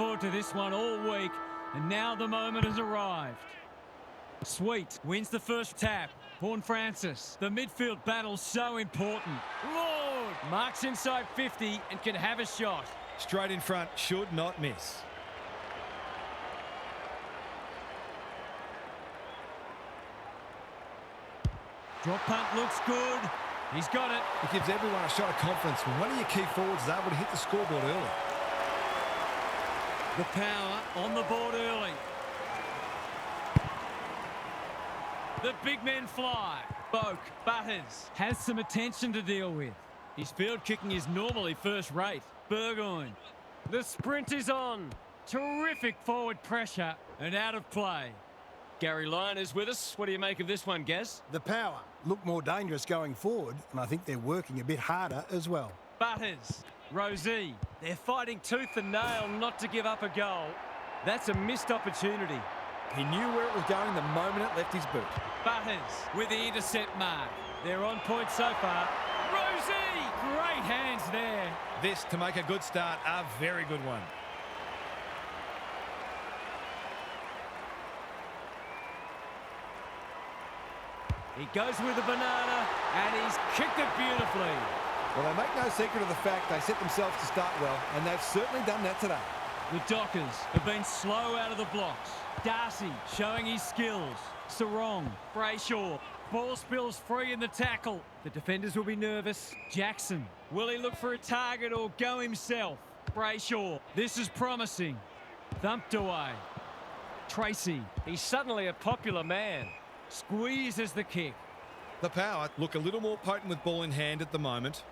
forward to this one all week, and now the moment has arrived. Sweet wins the first tap. Horn Francis, the midfield battle so important. Lord marks inside 50 and can have a shot. Straight in front, should not miss. Drop punt looks good. He's got it. It gives everyone a shot of confidence when one of your key forwards is able to hit the scoreboard early. The power on the board early. The big men fly. Boak, Butters, has some attention to deal with. His field kicking is normally first rate. Burgoyne. The sprint is on. Terrific forward pressure and out of play. Gary Lyon is with us. What do you make of this one, Gaz? The power look more dangerous going forward, and I think they're working a bit harder as well. Butters, Rosie. They're fighting tooth and nail not to give up a goal. That's a missed opportunity. He knew where it was going the moment it left his boot. Butters with the intercept mark. They're on point so far. Rosie! Great hands there. This, to make a good start, a very good one. He goes with the banana, and he's kicked it beautifully. Well, they make no secret of the fact they set themselves to start well, and they've certainly done that today. The Dockers have been slow out of the blocks. Darcy showing his skills. Sarong, Brayshaw. Ball spills free in the tackle. The defenders will be nervous. Jackson, will he look for a target or go himself? Brayshaw, this is promising. Thumped away. Tracy, he's suddenly a popular man. Squeezes the kick. The power look a little more potent with ball in hand at the moment.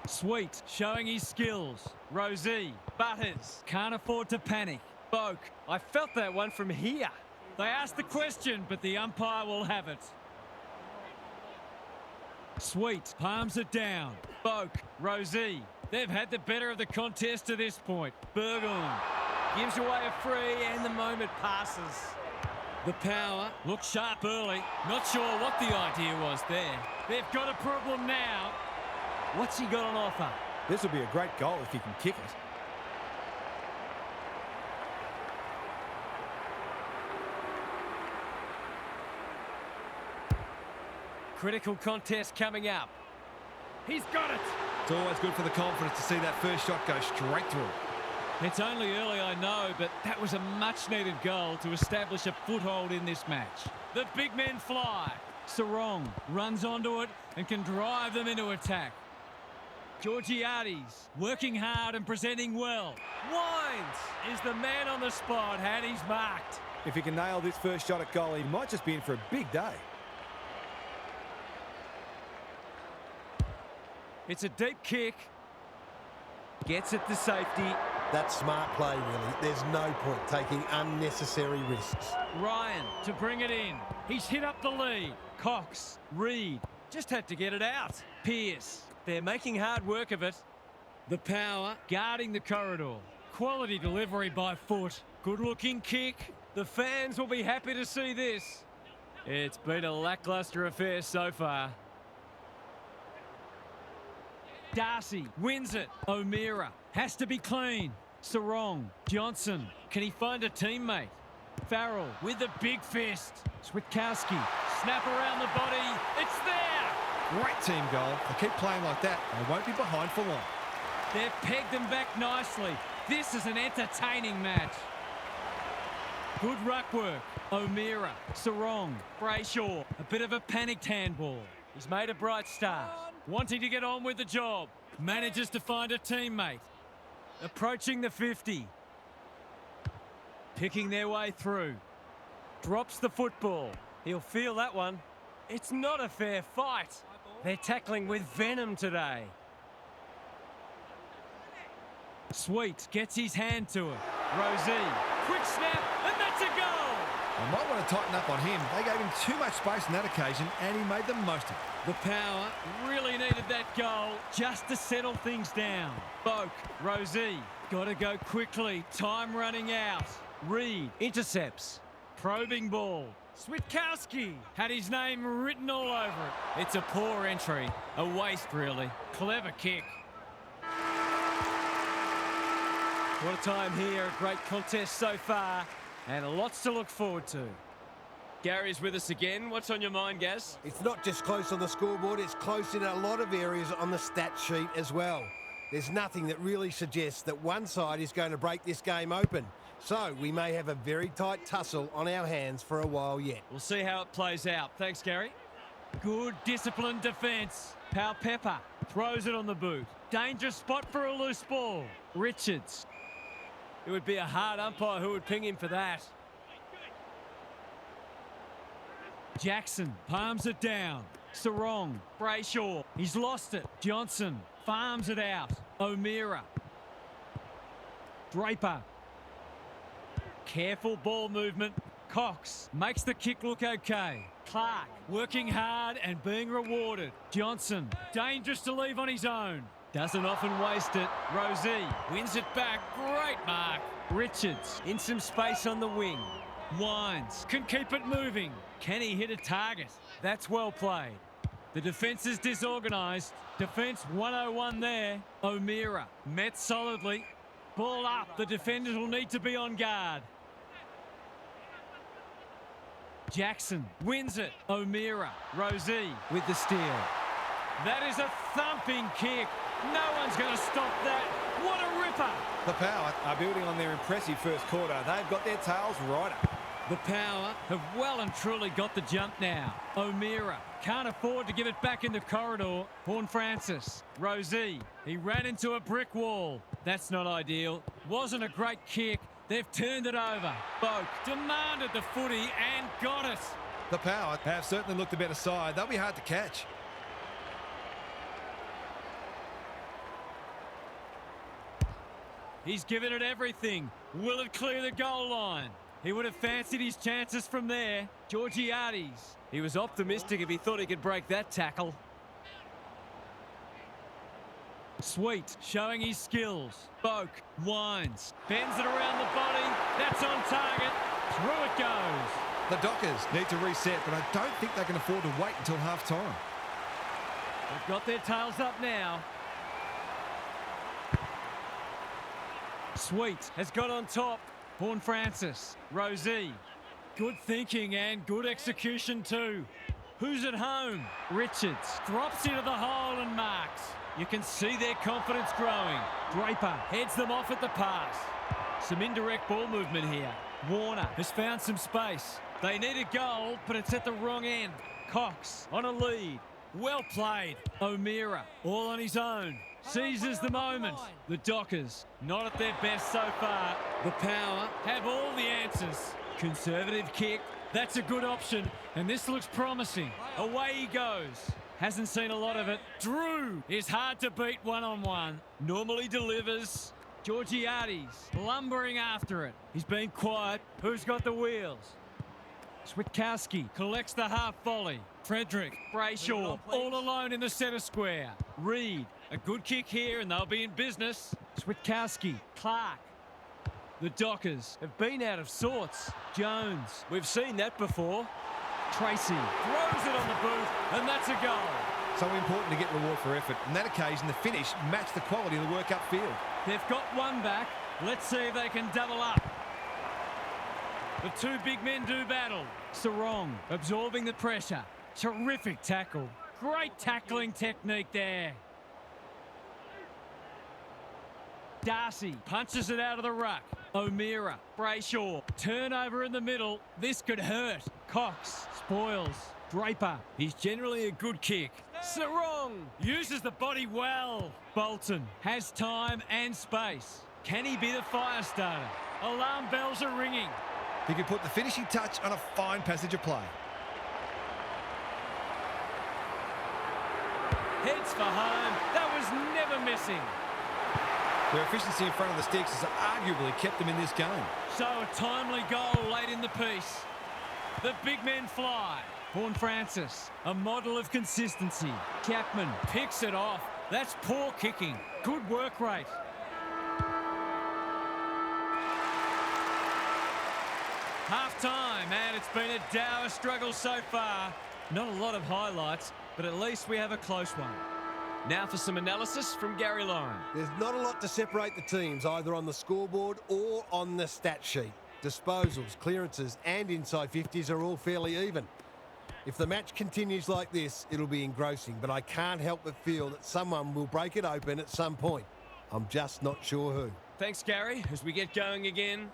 Sweet, showing his skills. Rosie, Butters, can't afford to panic. Boak, I felt that one from here. They asked the question, but the umpire will have it. Sweet, palms it down. Boak, Rosie, they've had the better of the contest to this point. Burgoyne gives away a free and the moment passes. The power looks sharp early. Not sure what the idea was there. They've got a problem now. What's he got on offer? This will be a great goal if he can kick it. Critical contest coming up. He's got it. It's always good for the confidence to see that first shot go straight through. It's only early, I know, but that was a much-needed goal to establish a foothold in this match. The big men fly. Sarong runs onto it and can drive them into attack. Georgiades working hard and presenting well. Wines is the man on the spot, and he's marked. If he can nail this first shot at goal, he might just be in for a big day. It's a deep kick. Gets it to safety. That's smart play, really. There's no point taking unnecessary risks. Ryan to bring it in. He's hit up the lead. Cox, Reed, just had to get it out. Pearce, they're making hard work of it. The power guarding the corridor. Quality delivery by foot. Good-looking kick. The fans will be happy to see this. It's been a lackluster affair so far. Darcy wins it. O'Meara has to be clean. Sarong, Johnson, can he find a teammate? Farrell with the big fist. Switkowski, snap around the body. It's there! Great team goal. They keep playing like that, they won't be behind for long. They've pegged them back nicely. This is an entertaining match. Good ruck work. O'Meara, Sarong, Brayshaw. A bit of a panicked handball. He's made a bright start. Wanting to get on with the job. Manages to find a teammate. Approaching the 50. Picking their way through. Drops the football. He'll feel that one. It's not a fair fight. They're tackling with venom today. Sweet gets his hand to it. Rosie, quick snap, and that's a goal! They might want to tighten up on him. They gave him too much space on that occasion, and he made the most of it. The power really needed that goal just to settle things down. Boak, Rosie, got to go quickly. Time running out. Reed intercepts. Probing ball. Switkowski had his name written all over it. It's a poor entry. A waste, really. Clever kick. What a time here, a great contest so far, and lots to look forward to. Gary's with us again. What's on your mind, Gaz? It's not just close on the scoreboard, it's close in a lot of areas on the stat sheet as well. There's nothing that really suggests that one side is going to break this game open. So we may have a very tight tussle on our hands for a while yet. We'll see how it plays out. Thanks, Gary. Good disciplined defence. Pau Pepper throws it on the boot. Dangerous spot for a loose ball. Richards. It would be a hard umpire who would ping him for that. Jackson palms it down. Sarong. Brayshaw. He's lost it. Johnson farms it out. O'Meara. Draper. Careful ball movement. Cox makes the kick look okay. Clark working hard and being rewarded. Johnson dangerous to leave on his own. Doesn't often waste it. Rosie wins it back. Great mark. Richards in some space on the wing. Wines can keep it moving. Can he hit a target? That's well played. The defence is disorganised. Defence 101 there. O'Meara met solidly. Ball up. The defenders will need to be on guard. Jackson wins it. O'Meara. Rosie with the steal. That is a thumping kick. No one's going to stop that. What a ripper. The Power are building on their impressive first quarter. They've got their tails right up. The Power have well and truly got the jump now. O'Meara can't afford to give it back in the corridor. Horne-Francis. Rosie. He ran into a brick wall. That's not ideal. Wasn't a great kick. They've turned it over. Boak demanded the footy and got it. The Power have certainly looked the better side. They'll be hard to catch. He's given it everything. Will it clear the goal line? He would have fancied his chances from there. Georgiades. He was optimistic if he thought he could break that tackle. Sweet, showing his skills. Boak, winds, bends it around the body. That's on target. Through it goes. The Dockers need to reset, but I don't think they can afford to wait until half-time. They've got their tails up now. Sweet has got on top. Horne-Francis. Rosie. Good thinking and good execution too. Who's at home? Richards drops into the hole and marks. You can see their confidence growing. Draper heads them off at the pass. Some indirect ball movement here. Warner has found some space. They need a goal, but it's at the wrong end. Cox on a lead. Well played. O'Meara all on his own. Seizes the moment. The Dockers not at their best so far. The Power have all the answers. Conservative kick. That's a good option. And this looks promising. Away he goes. Hasn't seen a lot of it. Drew is hard to beat one-on-one. Normally delivers. Georgiades lumbering after it. He's been quiet. Who's got the wheels? Switkowski collects the half volley. Frederick, Brayshaw, all alone in the centre square. Reed, a good kick here and they'll be in business. Switkowski, Clark. The Dockers have been out of sorts. Jones, we've seen that before. Tracy throws it on the boot and that's a goal. So important to get reward for effort. On that occasion, the finish matched the quality of the work upfield. They've got one back. Let's see if they can double up. The two big men do battle. Sarong absorbing the pressure. Terrific tackle. Great tackling technique there. Darcy punches it out of the ruck. O'Meara, Brayshaw, turnover in the middle. This could hurt. Cox spoils. Draper, he's generally a good kick. Sarong uses the body well. Bolton has time and space. Can he be the fire starter? Alarm bells are ringing. He could put the finishing touch on a fine passage of play. Heads for home. That was never missing. Their efficiency in front of the sticks has arguably kept them in this game. So a timely goal late in the piece. The big men fly. Horne-Francis, a model of consistency. Chapman picks it off. That's poor kicking. Good work rate. Half-time, and it's been a dour struggle so far. Not a lot of highlights, but at least we have a close one. Now for some analysis from Gary Lyon. There's not a lot to separate the teams, either on the scoreboard or on the stat sheet. Disposals, clearances and inside 50s are all fairly even. If the match continues like this, it'll be engrossing, but I can't help but feel that someone will break it open at some point. I'm just not sure who. Thanks, Gary, as we get going again.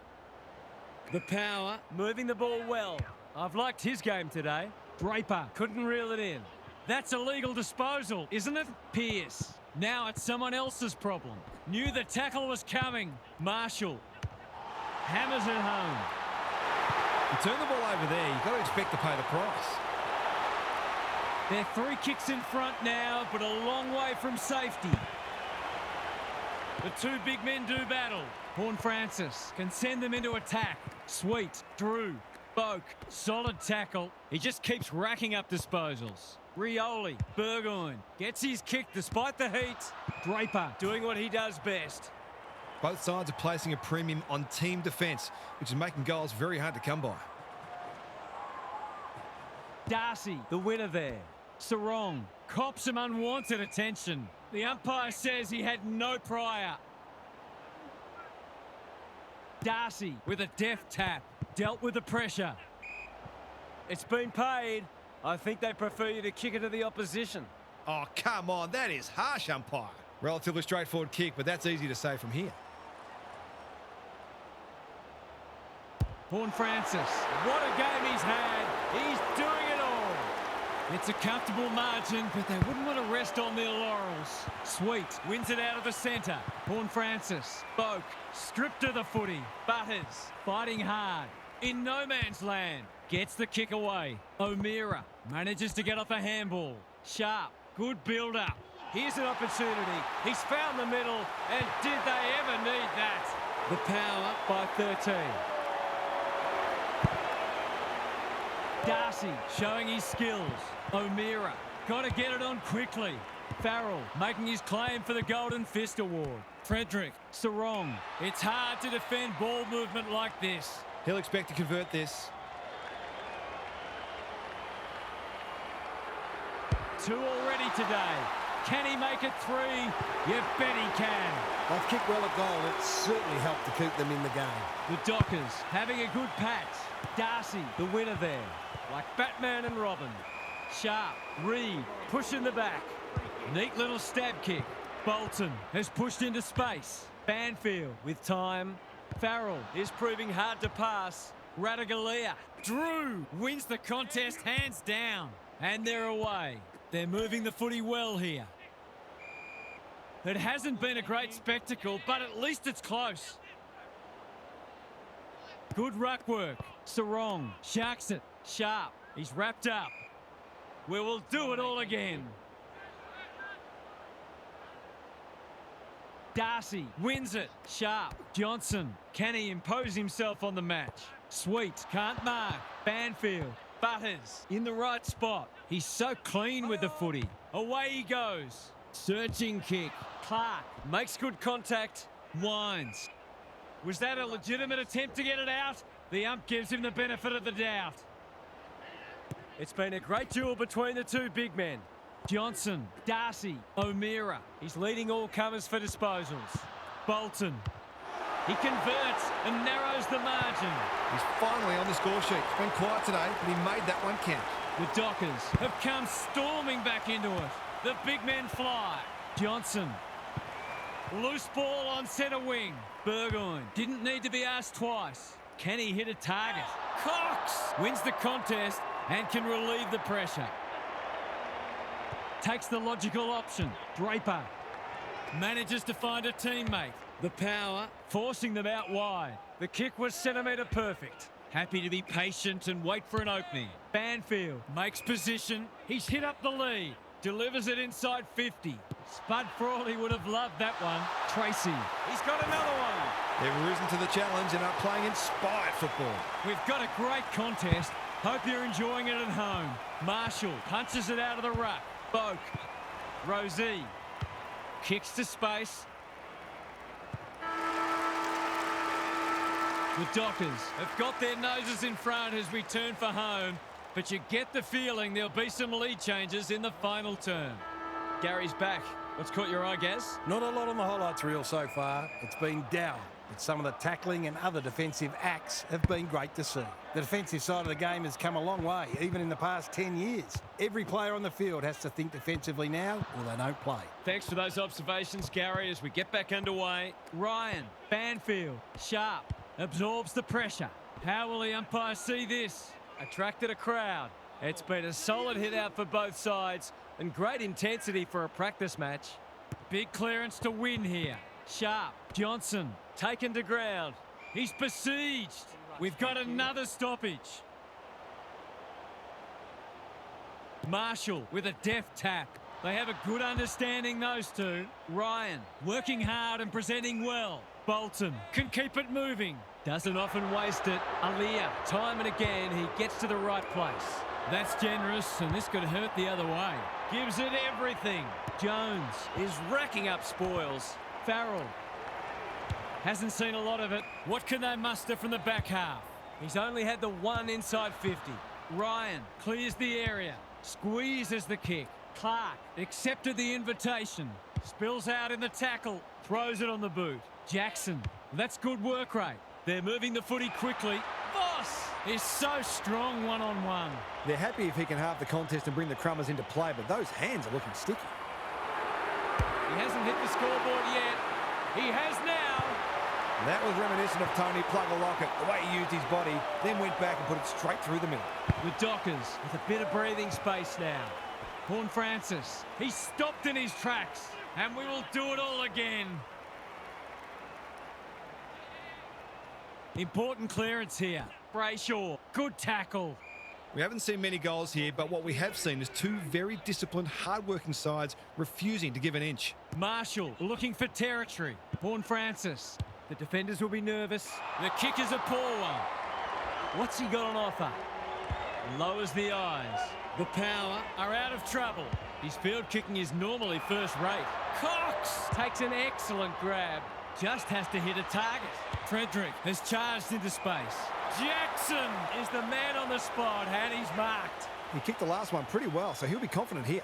The power, moving the ball well. I've liked his game today. Draper couldn't reel it in. That's a legal disposal, isn't it? Pierce. Now it's someone else's problem. Knew the tackle was coming. Marshall. Hammers it home. You turn the ball over there, you've got to expect to pay the price. They're 3 kicks in front now, but a long way from safety. The 2 big men do battle. Horne-Francis can send them into attack. Sweet, Drew, Boak, solid tackle. He just keeps racking up disposals. Rioli, Burgoyne gets his kick despite the heat. Draper doing what he does best. Both sides are placing a premium on team defence, which is making goals very hard to come by. Darcy, the winner there. Sarong cops some unwanted attention. The umpire says he had no prior. Darcy with a deft tap. Dealt with the pressure. It's been paid. I think they prefer you to kick it to the opposition. Oh, come on, that is harsh, umpire. Relatively straightforward kick, but that's easy to say from here. Horne-Francis, what a game he's had. He's doing it all. It's a comfortable margin, but they wouldn't want to rest on their laurels. Sweet wins it out of the centre. Horne-Francis, Boak, stripped to the footy. Butters, fighting hard. In no man's land, gets the kick away. O'Meara manages to get off a handball. Sharp, good build-up. Here's an opportunity. He's found the middle, and did they ever need that? The power by 13. Darcy showing his skills. O'Meara got to get it on quickly. Farrell making his claim for the Golden Fist Award. Frederick, Sarong. It's hard to defend ball movement like this. He'll expect to convert this. 2 already today. Can he make it 3? You bet he can. They've kicked well at goal. It's certainly helped to keep them in the game. The Dockers having a good patch. Darcy, the winner there. Like Batman and Robin. Sharp, Reed, pushing the back. Neat little stab kick. Bolton has pushed into space. Banfield with time. Farrell is proving hard to pass. Radaglia. Drew wins the contest hands down. And they're away. They're moving the footy well here. It hasn't been a great spectacle, but at least it's close. Good ruck work. Sarong sharks it. Sharp. He's wrapped up. We will do it all again. Darcy wins it. Sharp. Johnson. Can he impose himself on the match? Sweet. Can't mark. Banfield. Butters in the right spot. He's so clean with the footy. Away he goes. Searching kick. Clark makes good contact. Winds. Was that a legitimate attempt to get it out? The ump gives him the benefit of the doubt. It's been a great duel between the 2 big men. Johnson, Darcy, O'Meara. He's leading all comers for disposals. Bolton. He converts and narrows the margin. He's finally on the score sheet. It's been quiet today, but he made that one count. The Dockers have come storming back into it. The big men fly. Johnson. Loose ball on centre wing. Burgoyne didn't need to be asked twice. Can he hit a target? Cox wins the contest and can relieve the pressure. Takes the logical option. Draper manages to find a teammate. The power forcing them out wide. The kick was centimetre perfect. Happy to be patient and wait for an opening. Banfield makes position. He's hit up the lead. Delivers it inside 50. Spud Frawley would have loved that one. Tracy, he's got another one. They've risen to the challenge and are playing inspired football. We've got a great contest. Hope you're enjoying it at home. Marshall punches it out of the ruck. Boak. Rosie. Kicks to space. The Dockers have got their noses in front as we turn for home, but you get the feeling there'll be some lead changes in the final term. Gary's back. What's caught your eye, Gaz? Not a lot on the highlights reel so far. It's been dour, but some of the tackling and other defensive acts have been great to see. The defensive side of the game has come a long way, even in the past 10 years. Every player on the field has to think defensively now or they don't play. Thanks for those observations, Gary, as we get back underway. Ryan, Banfield, sharp, absorbs the pressure. How will the umpire see this? Attracted a crowd. It's been a solid hit out for both sides and great intensity for a practice match. Big clearance to win here. Sharp, Johnson, taken to ground. He's besieged. We've got another stoppage. Marshall with a deft tap. They have a good understanding, those two. Ryan working hard and presenting well. Bolton can keep it moving. Doesn't often waste it. Aaliyah, time and again, he gets to the right place. That's generous, and this could hurt the other way. Gives it everything. Jones is racking up spoils. Farrell hasn't seen a lot of it. What can they muster from the back half? He's only had the one inside 50. Ryan clears the area. Squeezes the kick. Clark accepted the invitation. Spills out in the tackle. Throws it on the boot. Jackson, that's good work rate. They're moving the footy quickly. Voss is so strong one-on-one. They're happy if he can halve the contest and bring the Crummers into play, but those hands are looking sticky. He hasn't hit the scoreboard yet. He has now. That was reminiscent of Tony Plugger-Lockett, the way he used his body, then went back and put it straight through the middle. The Dockers with a bit of breathing space now. Horn Francis, he stopped in his tracks, and we will do it all again. Important clearance here. Brayshaw, good tackle. We haven't seen many goals here, but what we have seen is two very disciplined, hard-working sides refusing to give an inch. Marshall looking for territory. Horn Francis. The defenders will be nervous. The kick is a poor one. What's he got on offer? Lowers the eyes. The Power are out of trouble. His field kicking is normally first rate. Cox takes an excellent grab. Just has to hit a target. Frederick has charged into space. Jackson is the man on the spot, and he's marked. He kicked the last one pretty well, so he'll be confident here.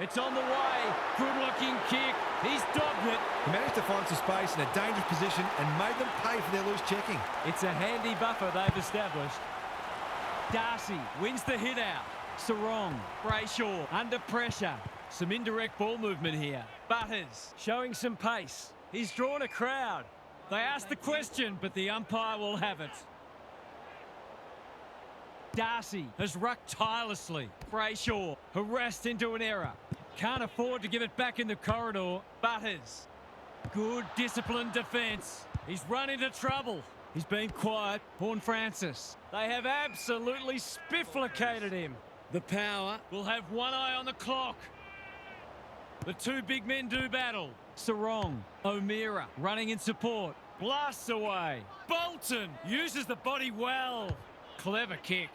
It's on the way. Good-looking kick. He's dogged it. He managed to find some space in a dangerous position and made them pay for their loose checking. It's a handy buffer they've established. Darcy wins the hit out. Sarong, Brayshaw under pressure. Some indirect ball movement here. Butters showing some pace. He's drawn a crowd. They asked the question, but the umpire will have it. Darcy has rucked tirelessly. Brayshaw harassed into an error. Can't afford to give it back in the corridor. Butters. Good disciplined defence. He's run into trouble. He's been quiet. Horn Francis. They have absolutely spifflicated him. The Power will have one eye on the clock. The two big men do battle. Sarong, O'Meara running in support. Blasts away. Bolton uses the body well. Clever kick.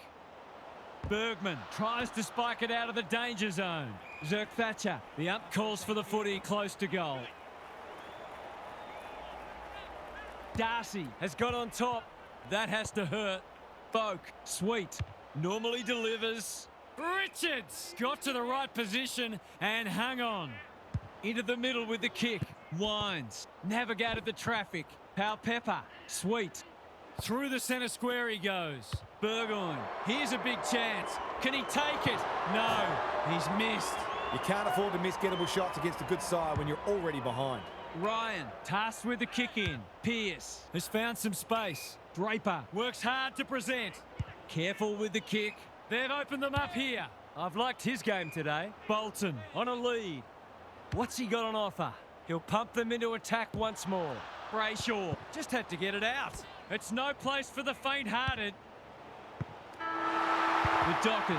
Bergman tries to spike it out of the danger zone. Zerk Thatcher. The ump calls for the footy close to goal. Darcy has got on top. That has to hurt. Boak, sweet, normally delivers. Richards got to the right position and hung on. Into the middle with the kick. Wines navigated the traffic. Pal Pepper, sweet. Through the centre square he goes. Burgoyne, here's a big chance. Can he take it? No, he's missed. You can't afford to miss gettable shots against a good side when you're already behind. Ryan tasked with the kick in. Pearce has found some space. Draper works hard to present. Careful with the kick. They've opened them up here. I've liked his game today. Bolton on a lead. What's he got on offer? He'll pump them into attack once more. Brayshaw just had to get it out. It's no place for the faint-hearted. The Dockers